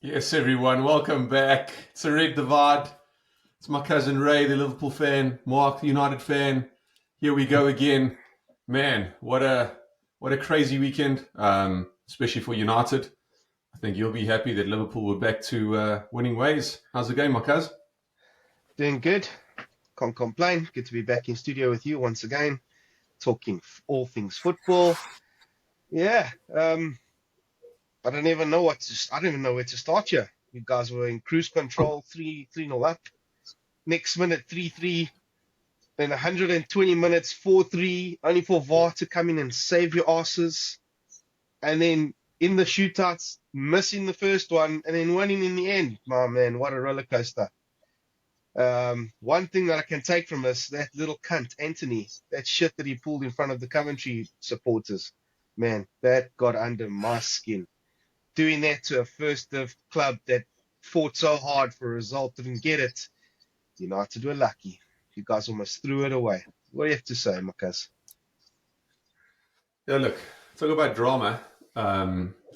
Yes, everyone, welcome back. It's a Red Divide. It's my cousin Ray, the Liverpool fan, Mark, the United fan. Here we go again. Man, what a crazy weekend, especially for United. I think you'll be happy that Liverpool were back to winning ways. How's the game, my cuz? Doing good. Can't complain. Good to be back in studio with you once again, talking all things football. Yeah, I don't even know where to start here. You guys were in cruise control, 3-0 up. Next minute, 3-3. Then 120 minutes, 4-3. Only for VAR to come in and save your asses. And then in the shootouts, missing the first one, and then winning in the end. My man, what a roller coaster. One thing that I can take from this, that little cunt, Anthony, that shit that he pulled in front of the Coventry supporters, man, that got under my skin. Doing that to a first div club that fought so hard for a result, didn't get it. United were lucky. You guys almost threw it away. What do you have to say, Marcus? Yeah, look, talk about drama.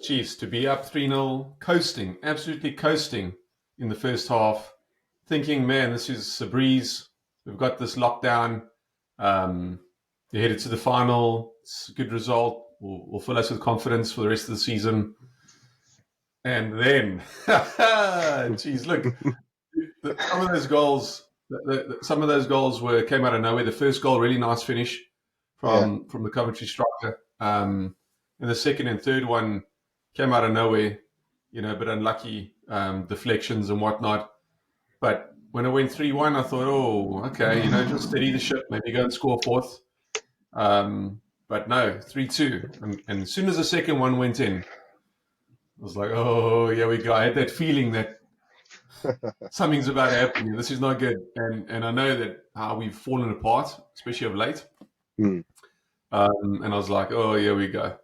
Chiefs to be up 3-0, coasting, absolutely coasting in the first half, thinking, man, this is a breeze. We've got this lockdown. You're headed to the final. It's a good result. Will fill us with confidence for the rest of the season. And then, geez, look, some of those goals, came out of nowhere. The first goal, really nice finish Yeah, from the Coventry striker. And the second and third one came out of nowhere, a bit unlucky, deflections and whatnot. But when it went 3-1, I thought, oh, okay, just steady the ship, maybe go and score a fourth. But no, 3-2. And as soon as the second one went in, I was like, oh, here we go. I had that feeling that something's about to happen. This is not good. And I know that how we've fallen apart, especially of late. Hmm. And I was like, oh, here we go.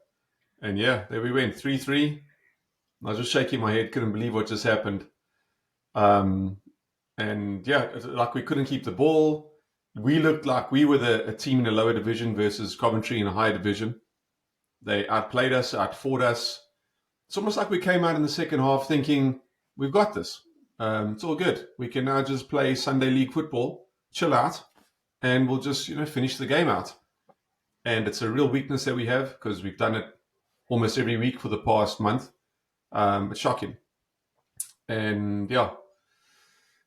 And yeah, there we went, 3-3. I was just shaking my head, couldn't believe what just happened. And yeah, like we couldn't keep the ball. We looked like we were a team in a lower division versus Coventry in a higher division. They outplayed us, outfought us. It's almost like we came out in the second half thinking, we've got this. It's all good. We can now just play Sunday league football, chill out, and we'll just finish the game out. And it's a real weakness that we have because we've done it almost every week for the past month. It's shocking. And yeah,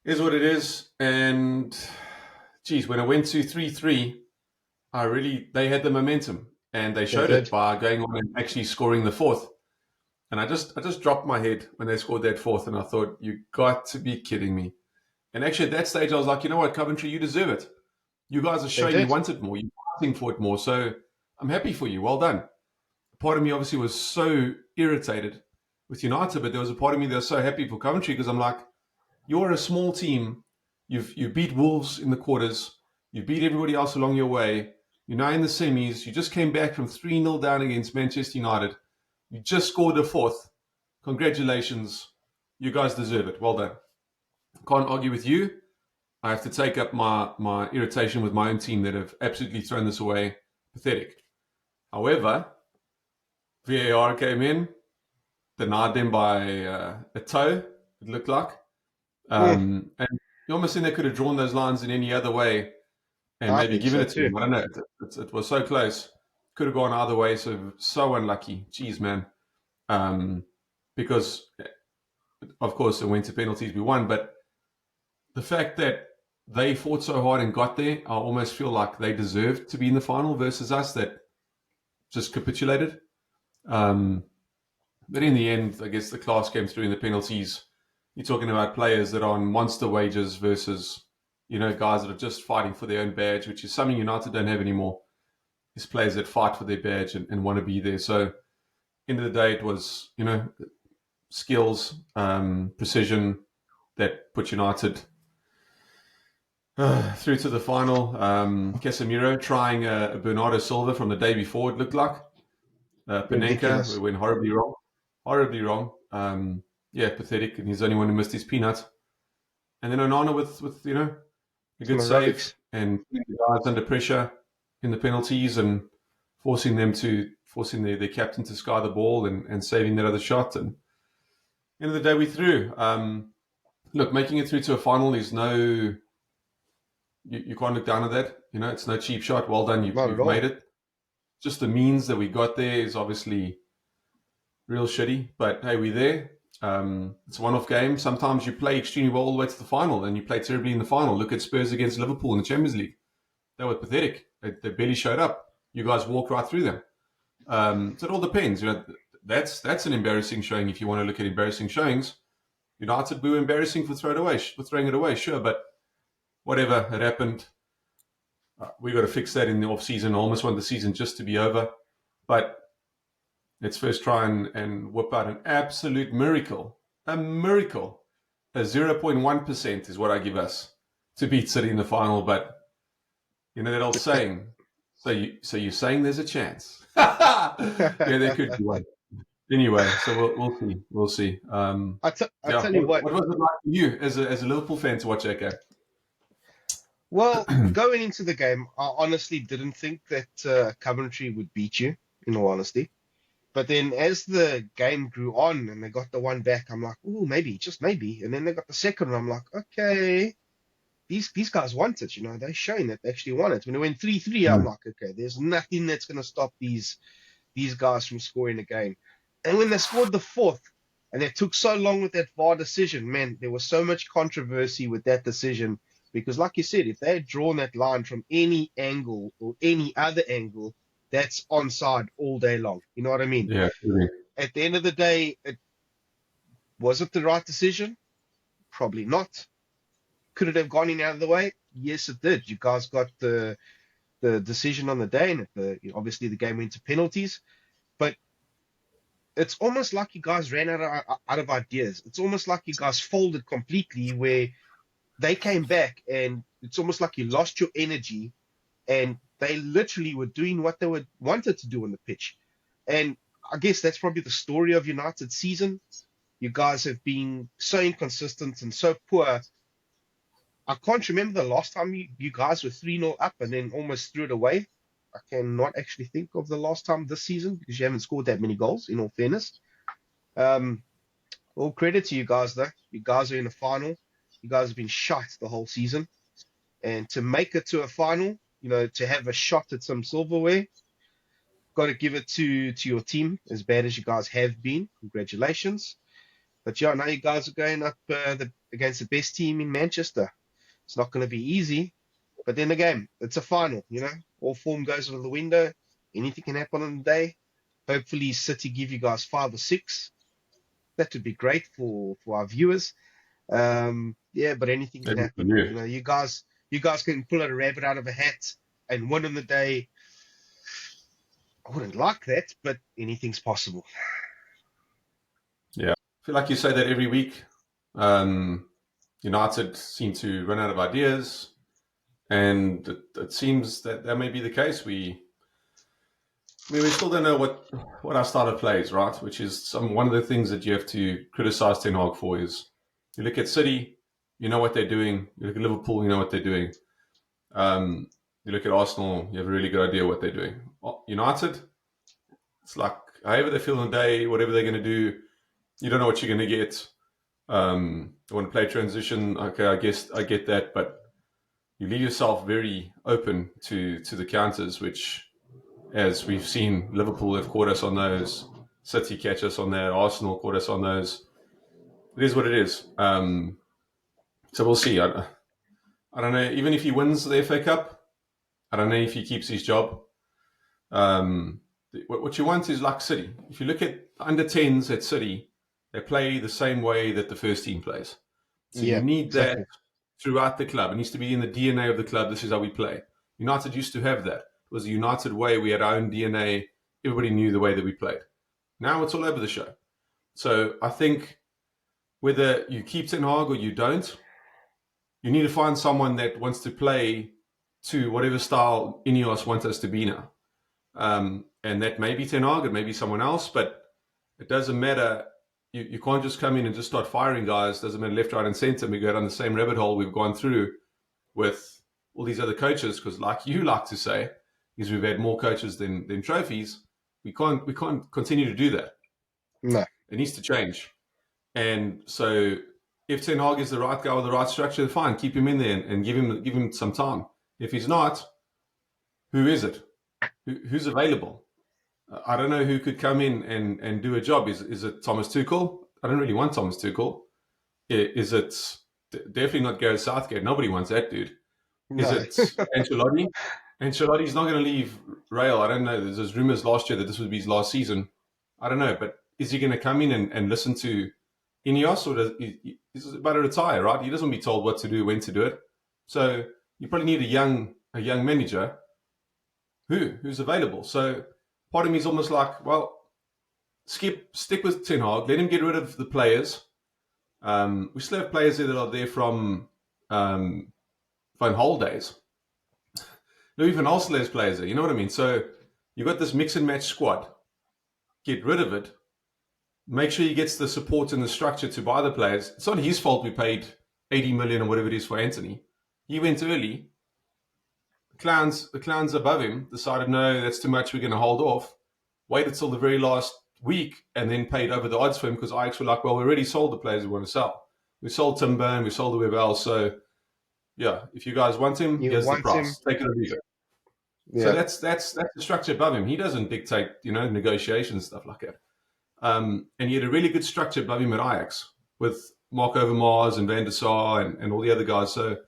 is what it is. And geez, when I went to 3-3, they had the momentum and they they showed it did. by going on and actually scoring the fourth. And I just dropped my head when they scored that fourth, and I thought, you got to be kidding me. And actually, at that stage, I was like, you know what, Coventry, you deserve it. You guys are They showing you did. want it more. You're fighting for it more. So I'm happy for you. Well done. Part of me obviously was so irritated with United, but there was a part of me that was so happy for Coventry because I'm like, you're a small team. You beat Wolves in the quarters. You beat everybody else along your way. You're now in the semis. You just came back from 3-0 down against Manchester United. You just scored a fourth. Congratulations. You guys deserve it. Well done. Can't argue with you. I have to take up my irritation with my own team that have absolutely thrown this away. Pathetic. However, VAR came in, denied them by a toe, it looked like. Hmm. And you almost think they could have drawn those lines in any other way and I maybe think given so it to too. them. I don't know. It was so close. Could have gone either way. So unlucky. Jeez, man. Because, of course, it went to penalties. We won. But the fact that they fought so hard and got there, I almost feel like they deserved to be in the final versus us that just capitulated. Um, but in the end, I guess the class came through in the penalties. You're talking about players that are on monster wages versus, guys that are just fighting for their own badge, which is something United don't have anymore. It's players that fight for their badge and want to be there. So, end of the day, it was, skills, precision that put United through to the final. Casemiro trying a Bernardo Silva from the day before, it looked like. Panenka, we Ridiculous. went horribly wrong. Horribly wrong. Yeah, pathetic. And he's the only one who missed his peanut. And then Onana with a Some good save aerobics. and putting the guys under pressure in the penalties and forcing their captain to sky the ball and saving that other shot. And End of the day, we through. Look, making it through to a final is no. You can't look down at that. It's no cheap shot. Well done. Not at You've made all. it. Just the means that we got there is obviously real shitty. But hey, we're there. It's a one-off game. Sometimes you play extremely well all the way to the final, and you play terribly in the final. Look at Spurs against Liverpool in the Champions League. They were pathetic. They barely showed up. You guys walked right through them. So it all depends. That's an embarrassing showing. If you want to look at embarrassing showings, United, we were embarrassing for throwing it away, sure, but whatever, it happened. We got to fix that in the off season. I almost want the season just to be over, but let's first try and whip out an absolute miracle. A miracle. A 0.1% is what I give us to beat City in the final. But you know that old saying. So you're saying there's a chance? Yeah, there could be one. Anyway, so we'll see. I tell you what. What was it like for you as a Liverpool fan to watch that game? Well, going into the game, I honestly didn't think that Coventry would beat you, in all honesty. But then as the game grew on and they got the one back, I'm like, oh, maybe, just maybe. And then they got the second one. I'm like, okay, these guys want it. They're showing that they actually want it. When it went 3-3, I'm like, okay, there's nothing that's going to stop these guys from scoring again. And when they scored the fourth, and it took so long with that VAR decision, man, there was so much controversy with that decision. Because like you said, if they had drawn that line from any angle or any other angle, that's onside all day long. You know what I mean? Yeah. Really. At the end of the day, was it the right decision? Probably not. Could it have gone in out of the way? Yes, it did. You guys got the decision on the day, and obviously the game went to penalties. But it's almost like you guys ran out of ideas. It's almost like you guys folded completely, where they came back, and it's almost like you lost your energy, and they literally were doing what they wanted to do on the pitch. And I guess that's probably the story of United's season. You guys have been so inconsistent and so poor. I can't remember the last time you guys were 3-0 up and then almost threw it away. I cannot actually think of the last time this season, because you haven't scored that many goals, in all fairness. All credit to you guys, though. You guys are in the final. You guys have been shot the whole season. And to make it to a final, to have a shot at some silverware, got to give it to your team, as bad as you guys have been. Congratulations. But yeah, now you guys are going up against the best team in Manchester. It's not going to be easy. But then again, it's a final, All form goes out of the window. Anything can happen on the day. Hopefully City give you guys 5 or 6. That would be great for our viewers. Yeah, but anything can happen. You guys can pull a rabbit out of a hat and win on the day. I wouldn't like that, but anything's possible. Yeah, I feel like you say that every week. United seem to run out of ideas, and it seems that may be the case. We still don't know what our style of play is, right? Which is one of the things that you have to criticize Ten Hag for. Is you look at City, you know what they're doing. You look at Liverpool, you know what they're doing. You look at Arsenal, you have a really good idea what they're doing. United, it's like however they feel on the day, whatever they're going to do, you don't know what you're going to get. They want to play transition. Okay, I get that, but you leave yourself very open to the counters, which, as we've seen, Liverpool have caught us on those. City catch us on that. Arsenal caught us on those. It is what it is. So we'll see. I don't know. Even if he wins the FA Cup, I don't know if he keeps his job. What you want is like City. If you look at under 10s at City, they play the same way that the first team plays. So you need that throughout the club. It needs to be in the DNA of the club. This is how we play. United used to have that. It was a United way. We had our own DNA. Everybody knew the way that we played. Now it's all over the show. So I think whether you keep Ten Hag or you don't, you need to find someone that wants to play to whatever style Ineos wants us to be now. And that may be Ten Hag, it may be someone else, but it doesn't matter. You can't just come in and just start firing guys. It doesn't matter left, right, and center. We go down the same rabbit hole we've gone through with all these other coaches, because like you like to say, is we've had more coaches than trophies. We can't continue to do that. No. It needs to change. And so if Ten Hag is the right guy with the right structure, fine, keep him in there and give him some time. If he's not, who is it? Who's available? I don't know who could come in and do a job. Is it Thomas Tuchel? I don't really want Thomas Tuchel. Is it definitely not Gareth Southgate? Nobody wants that dude. Is No. it Ancelotti? Ancelotti's not going to leave Real. I don't know. There's rumors last year that this would be his last season. I don't know, but is he going to come in and listen to Ineos, or he's about to retire, right? He doesn't be told what to do, when to do it. So you probably need a young manager who's available. So part of me is almost like, well, stick with Ten Hag, let him get rid of the players. We still have players there that are there from Van Gaal days. Louis Van Gaal still has players there, you know what I mean? So you've got this mix and match squad. Get rid of it. Make sure he gets the support and the structure to buy the players. It's not his fault we paid 80 million or whatever it is for Anthony. He went early. The clowns above him decided, no, that's too much, we're going to hold off. Waited till the very last week and then paid over the odds for him because Ajax were like, well, we already sold the players we want to sell. We sold Timber and we sold whoever else. So, yeah, if you guys want him, here's the price. Take it or leave it. Yeah. So that's the structure above him. He doesn't dictate, negotiations, stuff like that. And he had a really good structure above him at Ajax with Mark Overmars and Van der Sar and all the other guys. So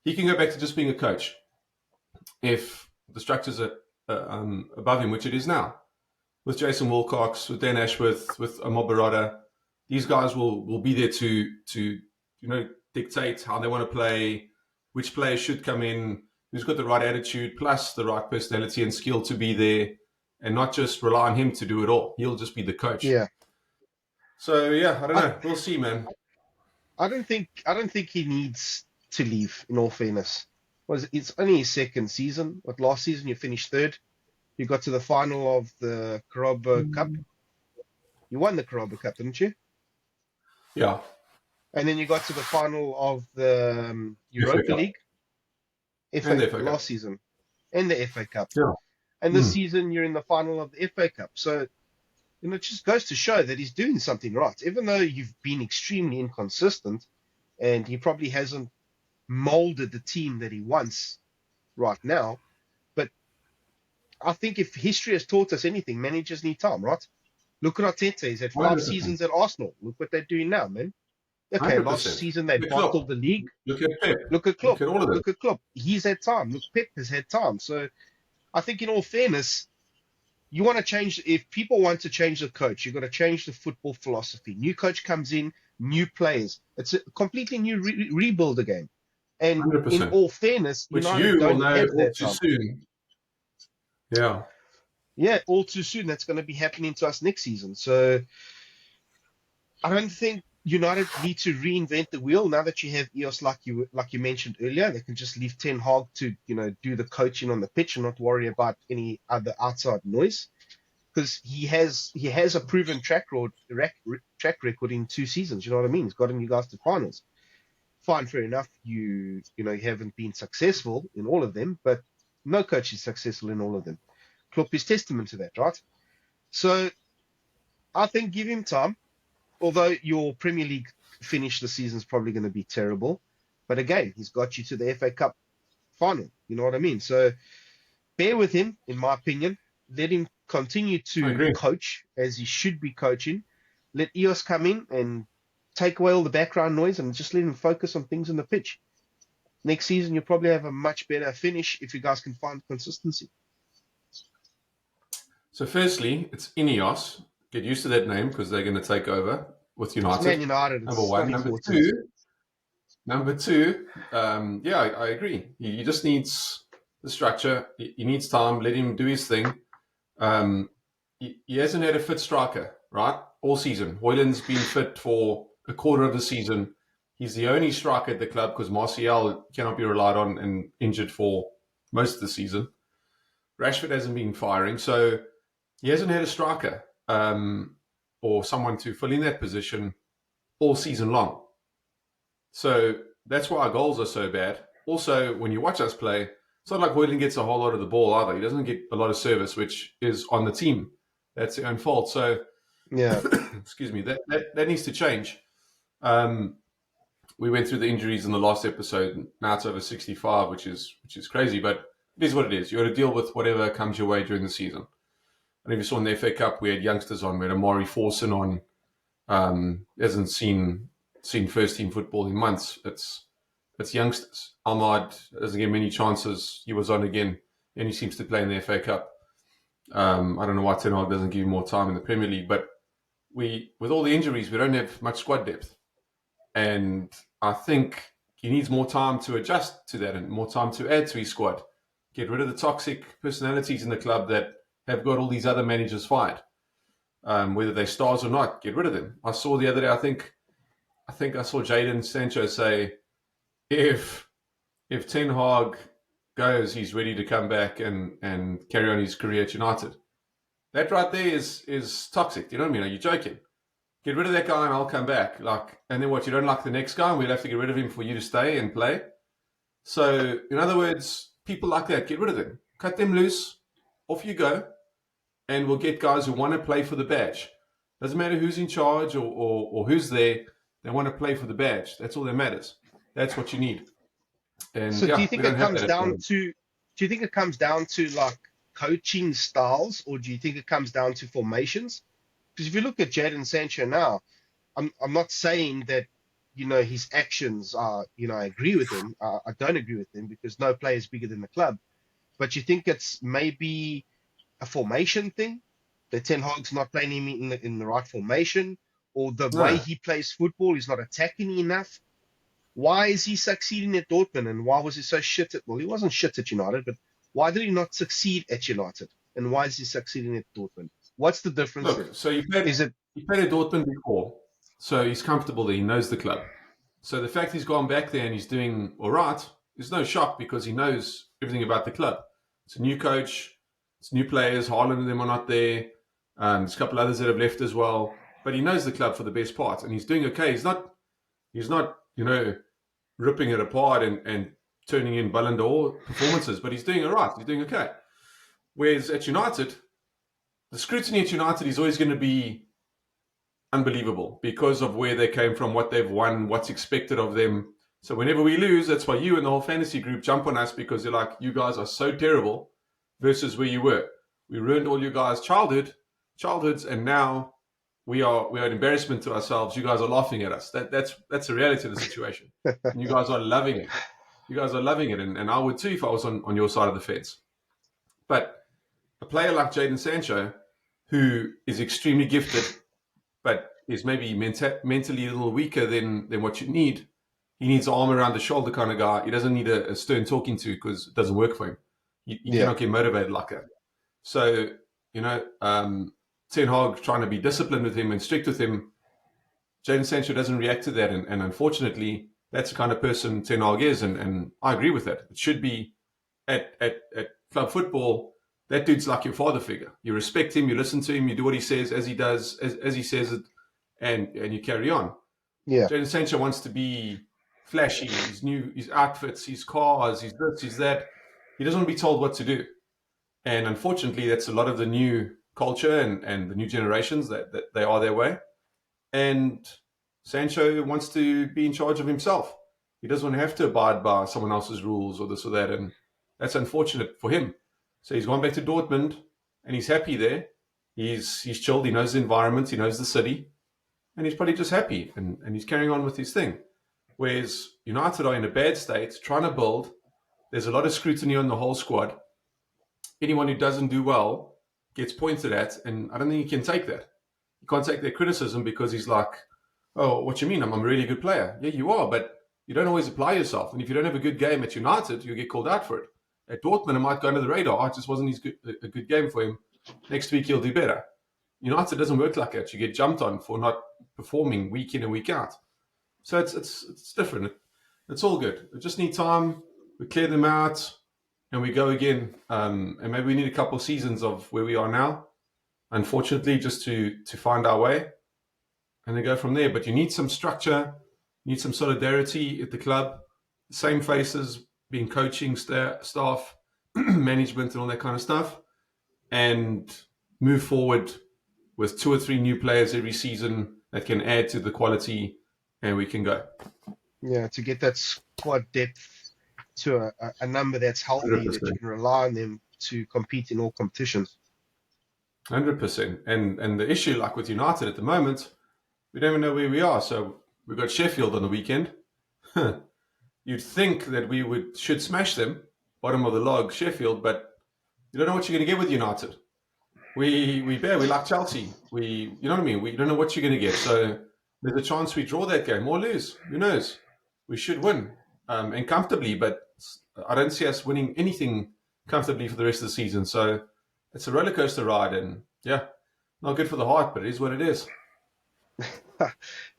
he can go back to just being a coach if the structures are above him, which it is now. With Jason Wilcox, with Dan Ashworth, with Amar Barada, these guys will be there to dictate how they want to play, which players should come in, who's got the right attitude, plus the right personality and skill to be there, and not just rely on him to do it all. He'll just be the coach. Yeah. So yeah, I don't know. We'll see, man. I don't think he needs to leave, in all fairness. It's only his second season. But last season you finished third. You got to the final of the Carabao Cup. You won the Carabao Cup, didn't you? Yeah. And then you got to the final of the Europa League. FA last season. And the FA Cup. Yeah. And this season you're in the final of the FA Cup. So, it just goes to show that he's doing something right. Even though you've been extremely inconsistent and he probably hasn't molded the team that he wants right now. But I think if history has taught us anything, managers need time, right? Look at Arteta. He's had 5 seasons at Arsenal. Look what they're doing now, man. Okay, 100%. Last season they bottled the league. Look at Pep. Look at Klopp. Look at all of them. Look at Klopp. He's had time. Look, Pep has had time. So I think in all fairness, you want to change. If people want to change the coach, you've got to change the football philosophy. New coach comes in, new players. It's a completely new rebuild again. And 100%. in all fairness, which United you don't will know have all that too time. soon. Yeah. Yeah, all too soon. That's going to be happening to us next season. So I don't think United need to reinvent the wheel now that you have EOS, like you mentioned earlier. They can just leave Ten Hag to do the coaching on the pitch and not worry about any other outside noise, because he has a proven track record in 2 seasons. You know what I mean? He's gotten you guys to finals. Fine, fair enough. You haven't been successful in all of them, but no coach is successful in all of them. Klopp is testament to that, right? So I think give him time. Although your Premier League finish the season is probably going to be terrible. But again, he's got you to the FA Cup final. You know what I mean? So bear with him, in my opinion. Let him continue to coach as he should be coaching. Let EOS come in and take away all the background noise and just let him focus on things on the pitch. Next season, you'll probably have a much better finish if you guys can find consistency. So firstly, it's Ineos. Get used to that name because they're going to take over with United. It's Man United. Number one. Number two. Yeah, I agree. He just needs the structure. He needs time. Let him do his thing. He hasn't had a fit striker, right? All season. Hoyland's been fit for a quarter of the season. He's the only striker at the club because Martial cannot be relied on and injured for most of the season. Rashford hasn't been firing, so he hasn't had a striker. Or someone to fill in that position all season long. So that's why our goals are so bad. Also, when you watch us play, it's not like Hoyland gets a whole lot of the ball either. He doesn't get a lot of service, which is on the team. That's their own fault. So Yeah. Excuse me. That needs to change. Um, we went through the injuries in the last episode. Now it's over 65, which is crazy, but it is what it is. You got to deal with whatever comes your way during the season. And if you saw in the FA Cup, we had youngsters on. We had Amari Forson on. Hasn't seen first team football in months. It's youngsters. Ahmad doesn't get many chances. He was on again, and he seems to play in the FA Cup. I don't know why Ten Hag doesn't give him more time in the Premier League, but with all the injuries, we don't have much squad depth, and I think he needs more time to adjust to that and more time to add to his squad. Get rid of the toxic personalities in the club that have got all these other managers fired. Whether they're stars or not, get rid of them. I saw the other day, I think I saw Jadon Sancho say, if Ten Hag goes, he's ready to come back and carry on his career at United. That right there is toxic. You know what I mean? Are you joking? Get rid of that guy and I'll come back. And then what? You don't like the next guy and we'll have to get rid of him for you to stay and play. So, in other words, people like that, get rid of them. Cut them loose. Off you go. And we'll get guys who want to play for the badge. Doesn't matter who's in charge or who's there. They want to play for the badge. That's all that matters. That's what you need. And So do you we think don't it have comes that at the down moment. to like coaching styles, or do you think it comes down to formations? Because if you look at Jadon Sancho now, I'm not saying that his actions are I agree with him. I don't agree with him because no player is bigger than the club. But you think it's maybe a formation thing that Ten Hag's not playing him in the right formation, or the way No. he plays football is not attacking enough. Why is he succeeding at Dortmund, and why was he so shit well, he wasn't shit at United, but why did he not succeed at United? And why is he succeeding at Dortmund? What's the difference there? Look, so Is it he played at Dortmund before, so he's comfortable there. He knows the club. So the fact he's gone back there and he's doing all right is no shock because he knows everything about the club. It's a new coach, it's new players. Haaland and them are not there. There's a couple others that have left as well, but he knows the club for the best part, and he's doing okay. He's not ripping it apart and turning in Ballon d'Or performances, but he's doing all right. He's doing okay. Whereas at United, the scrutiny at United is always going to be unbelievable because of where they came from, what they've won, what's expected of them. So whenever we lose, that's why you and the whole fantasy group jump on us because they're like, you guys are so terrible versus where you were. We ruined all you guys' childhoods, and now we are an embarrassment to ourselves. You guys are laughing at us. That's the reality of the situation. And you guys are loving it. You guys are loving it, and I would too if I was on your side of the fence. But a player like Jadon Sancho, who is extremely gifted, but is maybe mentally a little weaker than what you need. He needs an arm around the shoulder kind of guy. He doesn't need a stern talking to because it doesn't work for him. You yeah cannot get motivated like that. So, Ten Hag trying to be disciplined with him and strict with him, Jadon Sancho doesn't react to that. And unfortunately, that's the kind of person Ten Hag is. And I agree with that. It should be at club football, that dude's like your father figure. You respect him, you listen to him, you do what he says as he does, as he says it, and you carry on. yeah Jadon Sancho wants to be flashy, his outfits, his cars, his this, his that. He doesn't want to be told what to do. And unfortunately, that's a lot of the new culture and the new generations that they are their way. And Sancho wants to be in charge of himself. He doesn't want to have to abide by someone else's rules or this or that. And that's unfortunate for him. So he's gone back to Dortmund and he's happy there. He's chilled. He knows the environment. He knows the city. And he's probably just happy and he's carrying on with his thing. Whereas United are in a bad state, trying to build. There's a lot of scrutiny on the whole squad. Anyone who doesn't do well gets pointed at, and I don't think he can take that. He can't take their criticism because he's like, oh, what you mean? I'm a really good player. Yeah, you are, but you don't always apply yourself. And if you don't have a good game at United, you'll get called out for it. At Dortmund, it might go under the radar. Oh, it just wasn't a good game for him. Next week, he'll do better. United doesn't work like that. You get jumped on for not performing week in and week out. So it's different. It's all good. We just need time. We clear them out, and we go again. And maybe we need a couple of seasons of where we are now, unfortunately, just to find our way, and then go from there. But you need some structure. You need some solidarity at the club. Same faces, being coaching staff, management, and all that kind of stuff, and move forward with 2 or 3 new players every season that can add to the quality, and we can go. Yeah, to get that squad depth to a number that's healthy, that you 100%. can rely on them to compete in all competitions. 100%. And the issue, like with United at the moment, we don't even know where we are. So we've got Sheffield on the weekend. You'd think that should smash them, bottom of the log, Sheffield, but you don't know what you're going to get with United. We like Chelsea. You know what I mean? We don't know what you're going to get. So there's a chance we draw that game or lose. Who knows? We should win and comfortably, but I don't see us winning anything comfortably for the rest of the season. So it's a roller coaster ride, and yeah, not good for the heart, but it is what it is.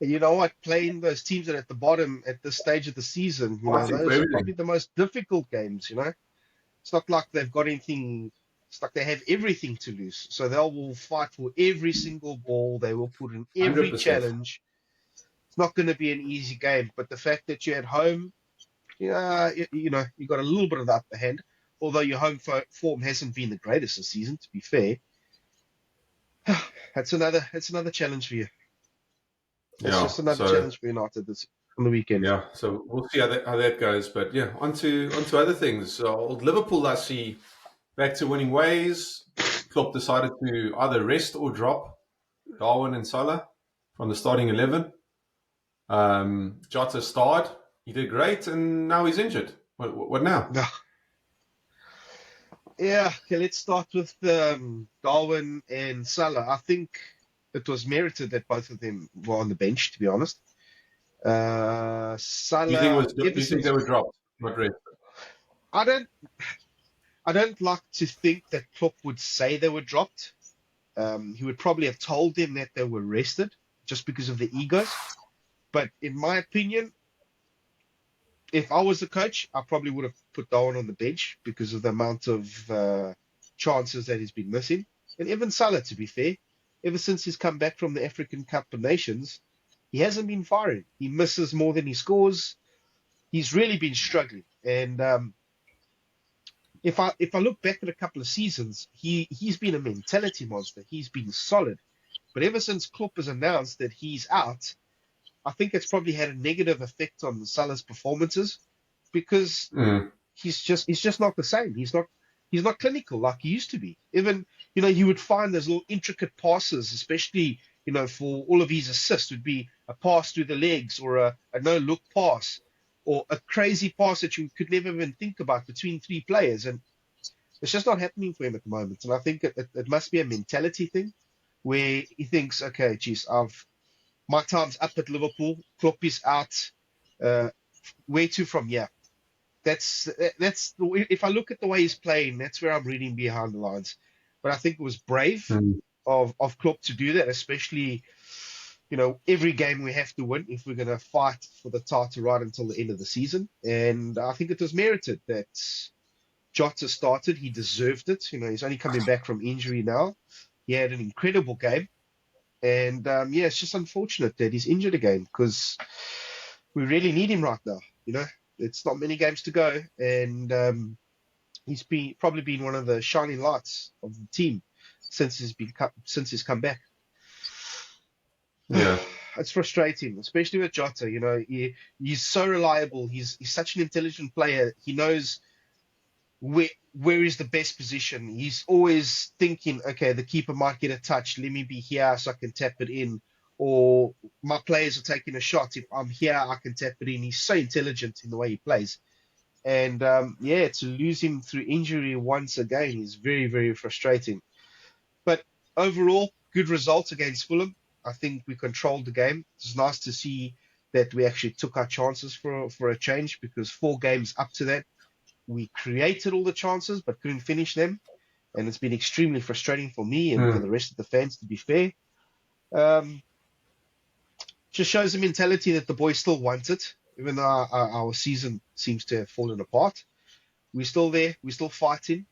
And you know what? Playing those teams that are at the bottom at this stage of the season, Fighting for those are everything. probably the most difficult games. It's not like they've got anything. It's like they have everything to lose. So they will fight for every single ball. They will put in every 100%. challenge. It's not going to be an easy game. But the fact that you're at home, you got a little bit of the upper hand. Although your home form hasn't been the greatest this season, to be fair. That's another challenge for you. It's Yeah. just another So challenge for United on the weekend. yeah. So we'll see how that goes. But yeah, onto other things. Old Liverpool, I see back to winning ways. Klopp decided to either rest or drop Darwin and Salah from the starting 11. Jota starred. He did great, and now he's injured. What now? No. Yeah, okay, let's start with Darwin and Salah. I think it was merited that both of them were on the bench, to be honest. Salah, ever You think they since were dropped, not rest? I don't I don't like to think that Klopp would say they were dropped. He would probably have told them that they were rested just because of the egos. But in my opinion, if I was the coach, I probably would have put Darwin on the bench because of the amount of chances that he's been missing. And even Salah, to be fair, ever since he's come back from the African Cup of Nations, he hasn't been firing. He misses more than he scores. He's really been struggling. And if I look back at a couple of seasons, he's been a mentality monster. He's been solid. But ever since Klopp has announced that he's out, I think it's probably had a negative effect on Salah's performances because Mm. he's just not the same. He's not clinical like he used to be. Even you would find those little intricate passes, especially for all of his assists, would be a pass through the legs or a no look pass or a crazy pass that you could never even think about between three players, and it's just not happening for him at the moment. And I think it must be a mentality thing where he thinks, okay, geez, my time's up at Liverpool. Klopp is out. Uh, where to from here? If I look at the way he's playing, that's where I'm reading behind the lines. But I think it was brave Mm. of Klopp to do that, especially every game we have to win if we're going to fight for the title right until the end of the season. And I think it was merited that Jota started. He deserved it. He's only coming back from injury now. He had an incredible game. And yeah, it's just unfortunate that he's injured again because we really need him right now. It's not many games to go, and he's probably been one of the shining lights of the team since he's come back. Yeah. It's frustrating, especially with Jota. He's so reliable. He's such an intelligent player. He knows where is the best position. He's always thinking, okay, the keeper might get a touch. Let me be here so I can tap it in. Or my players are taking a shot. If I'm here, I can tap it in. He's so intelligent in the way he plays. And yeah, to lose him through injury once again is very, very frustrating. But overall, good results against Fulham. I think we controlled the game. It's nice to see that we actually took our chances for a change because 4 games up to that, we created all the chances but couldn't finish them. And it's been extremely frustrating for me and for Mm. the rest of the fans, to be fair. Um, just shows the mentality that the boys still want it, even though our season seems to have fallen apart. We're still there. We're still fighting.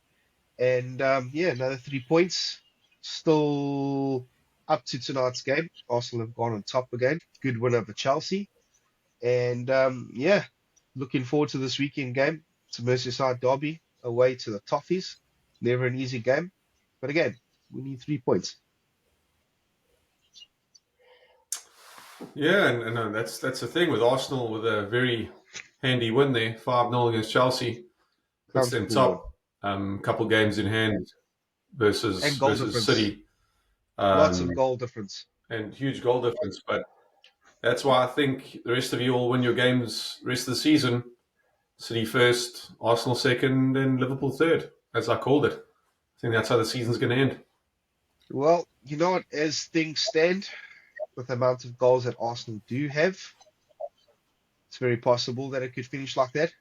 And yeah, another 3 points. Still up to tonight's game. Arsenal have gone on top again. Good win over Chelsea. And yeah, looking forward to this weekend game. It's a Merseyside derby away to the Toffees. Never an easy game. But again, we need 3 points. Yeah, and that's the thing with Arsenal with a very handy win there, 5-0 against Chelsea, puts them Comfortable win. top. Couple games in hand And versus goal versus difference. City, Lots of um, goal difference. and huge goal difference. But that's why I think the rest of you will win your games rest of the season. City first, Arsenal second, and Liverpool third, as I called it. I think that's how the season's going to end. Well, you know what? As things stand, with the amount of goals that Arsenal do have, it's very possible that it could finish like that.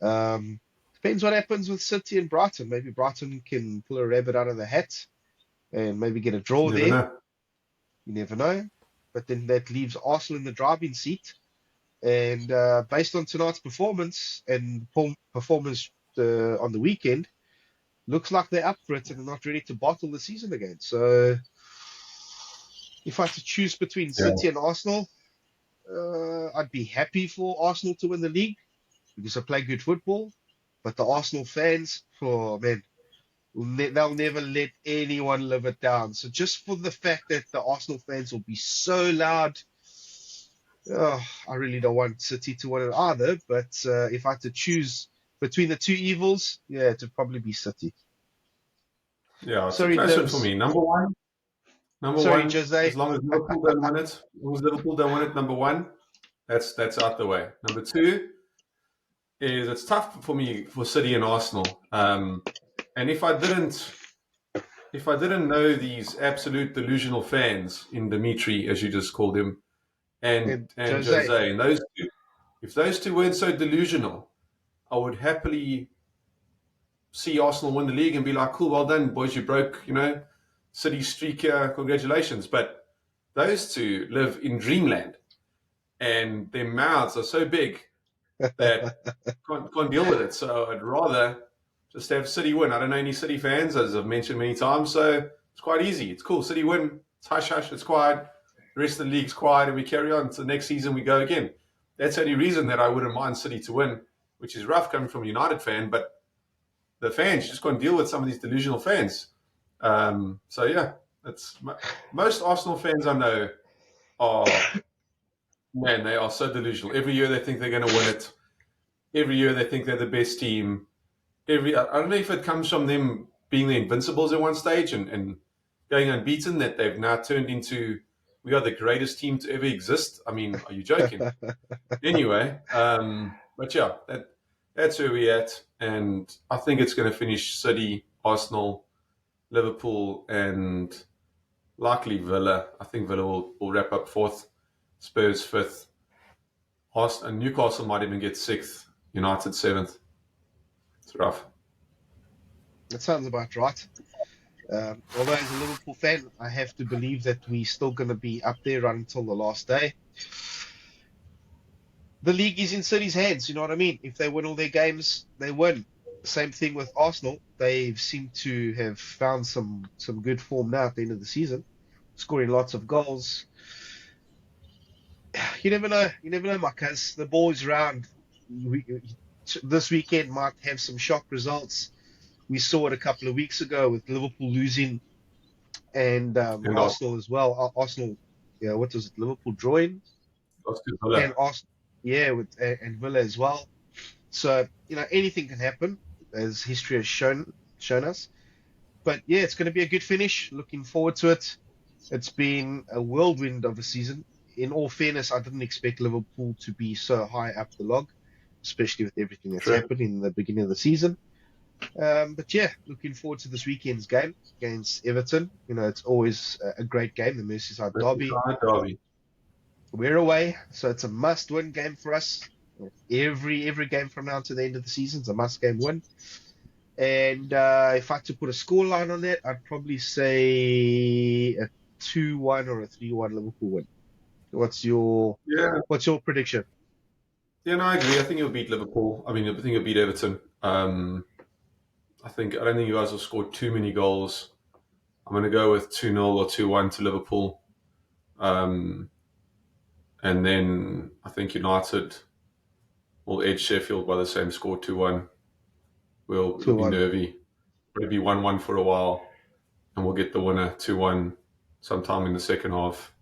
Um, Depends what happens with City and Brighton. Maybe Brighton can pull a rabbit out of the hat and maybe get a draw You never there. know. You never know. But then that leaves Arsenal in the driving seat. And based on tonight's performance and performance on the weekend, looks like they're up for it and are not ready to bottle the season again. So if I had to choose between Yeah. City and Arsenal, I'd be happy for Arsenal to win the league because they play good football. But the Arsenal fans, oh man, they'll never let anyone live it down. So just for the fact that the Arsenal fans will be so loud, I really don't want City to win it either. But if I had to choose between the two evils, yeah, it would probably be City. Yeah, it's a Sorry, close one for Dibs. me. Number Sorry, one, Jose. as long as Liverpool don't win it, as long as Liverpool don't win it, number one, that's out the way. Number two is it's tough for me for City and Arsenal. And if I didn't know these absolute delusional fans in Dimitri, as you just called him, and And and Jose. Jose, and those two, if those two weren't so delusional, I would happily see Arsenal win the league and be like, cool, well done, boys, you broke, City streak here, congratulations. But those two live in dreamland, and their mouths are so big that can't deal with it. So I'd rather just have City win. I don't know any City fans, as I've mentioned many times, so it's quite easy. It's cool. City win. It's hush hush. It's quiet. The rest of the league's quiet, and we carry on. So the next season we go again. That's the only reason that I wouldn't mind City to win, which is rough coming from a United fan, but the fans, you just can't deal with some of these delusional fans. So yeah, that's most Arsenal fans I know are, man, they are so delusional. Every year they think they're going to win it. Every year they think they're the best team. I don't know if it comes from them being the Invincibles at one stage and going unbeaten, that they've now turned into, we are the greatest team to ever exist. I mean, are you joking? Anyway, but yeah, that's where we're at, and I think it's going to finish City, Arsenal, Liverpool, and likely Villa. I think Villa will wrap up fourth, Spurs fifth, and Newcastle might even get sixth, United seventh. It's rough. That sounds about right. Although as a Liverpool fan, I have to believe that we're still going to be up there right until the last day. The league is in City's hands, you know what I mean? If they win all their games, they win. Same thing with Arsenal. They seem to have found some good form now at the end of the season, scoring lots of goals. You never know. You never know, Marcus. The ball is round. We, this weekend might have some shock results. We saw it a couple of weeks ago with Liverpool losing and And Arsenal as well. Arsenal, yeah, what was it? Liverpool drawing lost to and Villa. Arsenal, yeah, with and Villa as well. So anything can happen, as history has shown us. But yeah, it's going to be a good finish. Looking forward to it. It's been a whirlwind of a season. In all fairness, I didn't expect Liverpool to be so high up the log, especially with everything that's True. happened in the beginning of the season. But yeah, looking forward to this weekend's game against Everton. It's always a great game, the Merseyside derby. Merseyside derby. We're away, so it's a must-win game for us. Every game from now to the end of the season is a must-game win. And if I had to put a scoreline on that, I'd probably say a 2-1 or a 3-1 Liverpool win. What's your Yeah. what's your prediction? Yeah, no, I agree. I think you'll beat Liverpool. I mean, I think you'll beat Everton. I don't think you guys will score too many goals. I'm going to go with 2-0 or 2-1 to Liverpool. Um, and then I think United will edge Sheffield by the same score, 2-1. It'll be 2-1. nervy. It'll be 1-1 for a while, and we'll get the winner 2-1 sometime in the second half.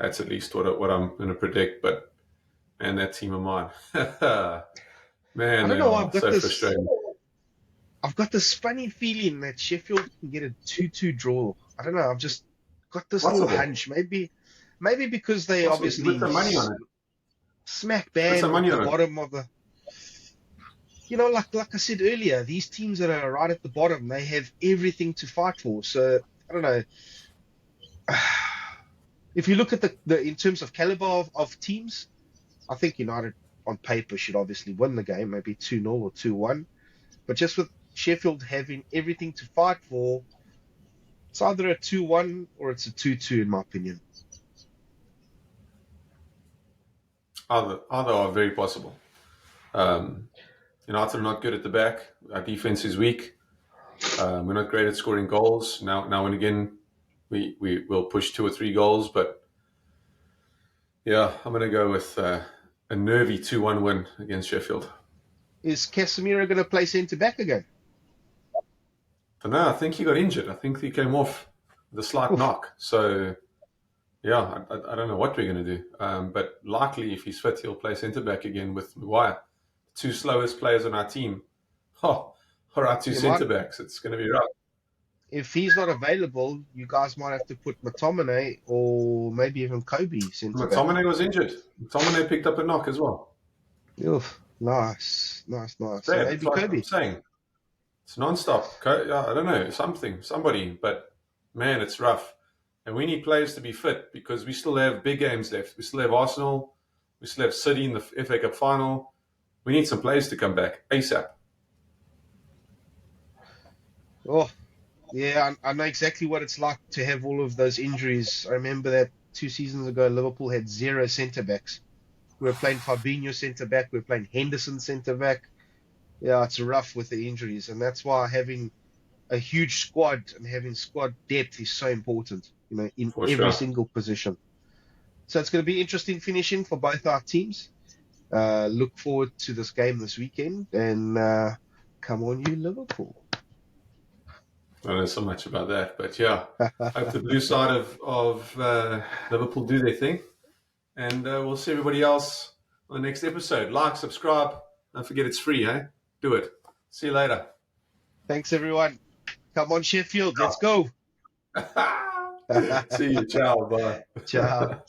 That's at least what I'm going to predict. But man, that team of mine, I man, don't they know. are so frustrating. I've got this funny feeling that Sheffield can get a 2-2 draw. I don't know. I've just got this little Possible. hunch. Maybe because they Possible. You can put obviously some money on it. smack Put some bang at money the on it. bottom of the. Like I said earlier, these teams that are right at the bottom, they have everything to fight for. So I don't know. If you look at the in terms of caliber of teams, I think United on paper should obviously win the game, maybe 2-0 or 2-1. But just with Sheffield having everything to fight for, it's either a 2-1 or it's a 2-2, in my opinion. Either are very possible. United are not good at the back. Our defense is weak. We're not great at scoring goals. Now and again, we will push 2 or 3 goals, but yeah, I'm going to go with a nervy 2-1 win against Sheffield. Is Casemiro going to play centre back again? But no, I think he got injured. I think he came off with a slight Oof. knock. So yeah, I don't know what we're going to do. But likely, if he's fit, he'll play centre back again with Maguire. 2 slowest players on our team. Oh, all right, 2 centre backs. It's going to be rough. If he's not available, you guys might have to put McTominay or maybe even Kobe centre back. McTominay was injured. McTominay picked up a knock as well. Oof. Nice. So That's maybe like Kobe. I'm saying. It's non-stop. I don't know, somebody. But man, it's rough. And we need players to be fit because we still have big games left. We still have Arsenal. We still have City in the FA Cup final. We need some players to come back ASAP. Oh, yeah, I know exactly what it's like to have all of those injuries. I remember that 2 seasons ago, Liverpool had 0 centre backs. We were playing Fabinho centre back. We were playing Henderson centre back. Yeah, it's rough with the injuries, and that's why having a huge squad and having squad depth is so important, in For every sure. single position. So it's going to be interesting finishing for both our teams. Look forward to this game this weekend, and come on, you Liverpool. I don't know so much about that, but yeah, hope the blue side of Liverpool do their thing, and we'll see everybody else on the next episode. Like, subscribe, don't forget it's free, eh? Do it. See you later. Thanks, everyone. Come on, Sheffield. Let's go. See you. Ciao. Bye. Ciao.